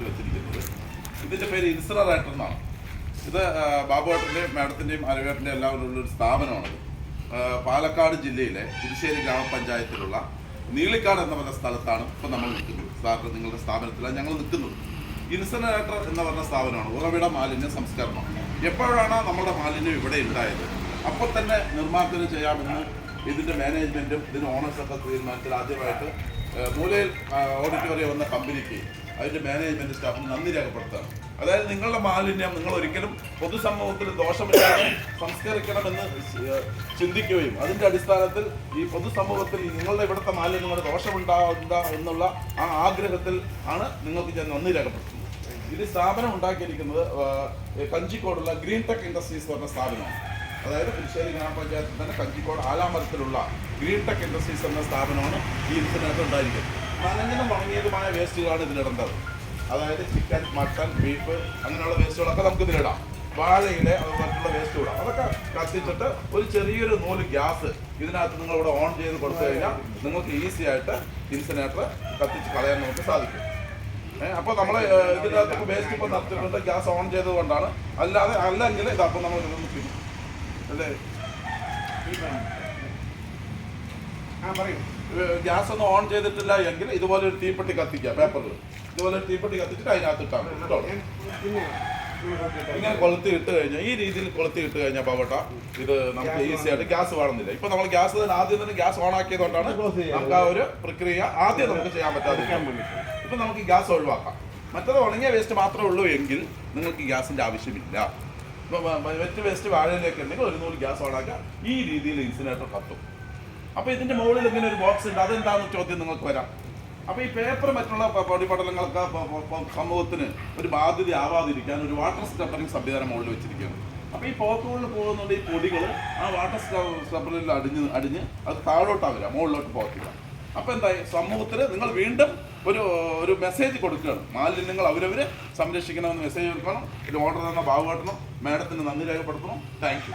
Board വെച്ചിരിക്കുന്നത്. ഇതിൻ്റെ പേര് ഇൻസിനറേറ്റർ എന്നാണ്. ഇത് ബാബുവേട്ടൻ്റെയും മാഡത്തിൻ്റെയും അരവേട്ടൻ്റെയും എല്ലാവരും ഉള്ളൊരു സ്ഥാപനമാണിത്. പാലക്കാട് ജില്ലയിലെ പുതുശ്ശേരി ഗ്രാമപഞ്ചായത്തിലുള്ള നീളിക്കാട് എന്ന് പറഞ്ഞ സ്ഥലത്താണ് ഇപ്പോൾ നമ്മൾ നിൽക്കുന്നത്. സാറിന് നിങ്ങളുടെ സ്ഥാപനത്തിലാണ് ഞങ്ങൾ നിൽക്കുന്നത്. ഇൻസിനറേറ്റർ എന്ന് പറഞ്ഞ സ്ഥാപനമാണ്, ഉറവിട മാലിന്യ സംസ്കരണം. എപ്പോഴാണ് നമ്മുടെ മാലിന്യം ഇവിടെ ഉണ്ടായത് അപ്പോൾ തന്നെ നിർമ്മാർജ്ജനം ചെയ്യാമെന്ന് ഇതിൻ്റെ മാനേജ്മെൻറ്റും ഇതിൻ്റെ ഓണേഴ്സൊക്കെ തീരുമാനത്തിൽ ആദ്യമായിട്ട് മൂലയിൽ ഓഡിറ്റോറിയം വന്ന കമ്പനിക്ക് അതിൻ്റെ മാനേജ്മെൻറ്റ് സ്റ്റാഫിന് നന്ദി രേഖപ്പെടുത്തുകയാണ്. അതായത് നിങ്ങളുടെ മാലിന്യം നിങ്ങൾ ഒരിക്കലും പൊതുസമൂഹത്തിൽ ദോഷമില്ലാതെ സംസ്കരിക്കണമെന്ന് ചിന്തിക്കുകയും അതിൻ്റെ അടിസ്ഥാനത്തിൽ ഈ പൊതുസമൂഹത്തിൽ നിങ്ങളുടെ ഇവിടുത്തെ മാലിന്യങ്ങളുടെ ദോഷമുണ്ടാവുക എന്നുള്ള ആ ആഗ്രഹത്തിൽ ആണ് നിങ്ങൾക്ക് ഞാൻ നന്ദി രേഖപ്പെടുത്തുന്നത്. ഇത് സ്ഥാപനം ഉണ്ടാക്കിയിരിക്കുന്നത് കഞ്ചിക്കോടുള്ള ഗ്രീൻ ടെക് ഇൻഡസ്ട്രീസ് പറഞ്ഞ സ്ഥാപനമാണ്. അതായത് പുതുശ്ശേരി ഗ്രാമപഞ്ചായത്തിൽ തന്നെ കഞ്ചിക്കോട് ആലാമരത്തിലുള്ള ഗ്രീൻ ടെക് ഇൻഡസ്ട്രീസ് എന്ന സ്ഥാപനമാണ് ഈ ഇൻസിനേറ്റർ ഉണ്ടായിരിക്കുന്നത്. നനഞ്ഞതും ഉണങ്ങിയതുമായ വേസ്റ്റുകളാണ് ഇതിലിടേണ്ടത്. അതായത് ചിക്കൻ, മട്ടൺ, ബീഫ് അങ്ങനെയുള്ള വേസ്റ്റുകളൊക്കെ നമുക്ക് ഇതിലിടാം. വാഴയിലെ മറ്റുള്ള വേസ്റ്റ് ഇടാം. അതൊക്കെ കത്തിച്ചിട്ട് ഒരു ചെറിയൊരു നൂല് ഗ്യാസ് ഇതിനകത്ത് നിങ്ങളിവിടെ ഓൺ ചെയ്ത് കൊടുത്തു കഴിഞ്ഞാൽ നിങ്ങൾക്ക് ഈസി ആയിട്ട് ഇൻസിനേറ്റർ കത്തിച്ച് കളയാൻ നമുക്ക് സാധിക്കും. അപ്പോൾ നമ്മൾ ഇതിനകത്ത് വേസ്റ്റ് ഇപ്പോൾ നടത്തിയിട്ടുണ്ട്, ഗ്യാസ് ഓൺ ചെയ്തത് കൊണ്ടാണ്. അല്ലെങ്കിൽ ഇതപ്പോൾ നമ്മൾ അല്ലേ ഗ്യാസ് ഒന്നും ഓൺ ചെയ്തിട്ടില്ല എങ്കിൽ ഇതുപോലെ ഒരു തീപ്പെട്ടി കത്തിക്കുക. പേപ്പറിൽ ഇതുപോലെ ഒരു തീപ്പെട്ടി കത്തിച്ചിട്ട് അതിനകത്ത് ഇട്ടാൽ കേട്ടോ. ഇങ്ങനെ കൊളുത്തി ഇട്ട് കഴിഞ്ഞാൽ ഈ രീതിയിൽ കൊളുത്തി ഇട്ട് കഴിഞ്ഞാൽ പാവട്ട ഇത് നമുക്ക് ഈസി ആയിട്ട് ഗ്യാസ് വേണമെന്നില്ല. ഇപ്പൊ നമ്മൾ ഗ്യാസ് തന്നെ ആദ്യം തന്നെ ഗ്യാസ് ഓൺ ആക്കിയതുകൊണ്ടാണ് നമുക്ക് ആ ഒരു പ്രക്രിയ ആദ്യം നമുക്ക് ചെയ്യാൻ പറ്റാതെ. ഇപ്പൊ നമുക്ക് ഗ്യാസ് ഒഴിവാക്കാം. മറ്റത് ഉണങ്ങിയ വേസ്റ്റ് മാത്രമേ ഉള്ളൂ എങ്കിൽ നിങ്ങൾക്ക് ഗ്യാസിന്റെ ആവശ്യമില്ല. വെറ്റ് വേസ്റ്റ് വാഴയിലേക്ക് ഉണ്ടെങ്കിൽ ഒരു നൂല് ഗ്യാസ് ഓണാക്കുക. ഈ രീതിയിൽ ഇൻസിനേറ്റർ കത്തും. അപ്പോൾ ഇതിന്റെ മുകളിൽ ഇങ്ങനെ ഒരു ബോക്സ് ഉണ്ട്, അതെന്താണെന്ന് ചോദ്യം നിങ്ങൾക്ക് വരാം. അപ്പോൾ ഈ പേപ്പർ മറ്റുള്ള പൊടിപടലങ്ങൾക്ക് സമൂഹത്തിന് ഒരു ബാധ്യത ആവാതിരിക്കാൻ ഒരു വാട്ടർ സ്ക്രബ്ബറിംഗ് സംവിധാനം മുകളിൽ വെച്ചിരിക്കുകയാണ്. അപ്പോൾ ഈ പോക്കുകളിൽ പോകുന്നുണ്ട് ഈ പൊടികൾ ആ വാട്ടർ സ്ക്രബ്ബറിൽ അടിഞ്ഞ് അത് താഴോട്ടാണ് വരിക, മുകളിലോട്ട് പോകത്തില്ല. അപ്പോൾ എന്തായി സമൂഹത്തിന് നിങ്ങൾ വീണ്ടും ഒരു മെസ്സേജ് കൊടുക്കുകയാണ്. മാലിന്യങ്ങൾ അവരവർ സംരക്ഷിക്കണമെന്ന് മെസ്സേജ് കൊടുക്കണം. ഒരു ഓർഡർ തന്ന ബാബുവേട്ടനും മാഡത്തിന് നന്ദി രേഖപ്പെടുത്തണം. Thank you.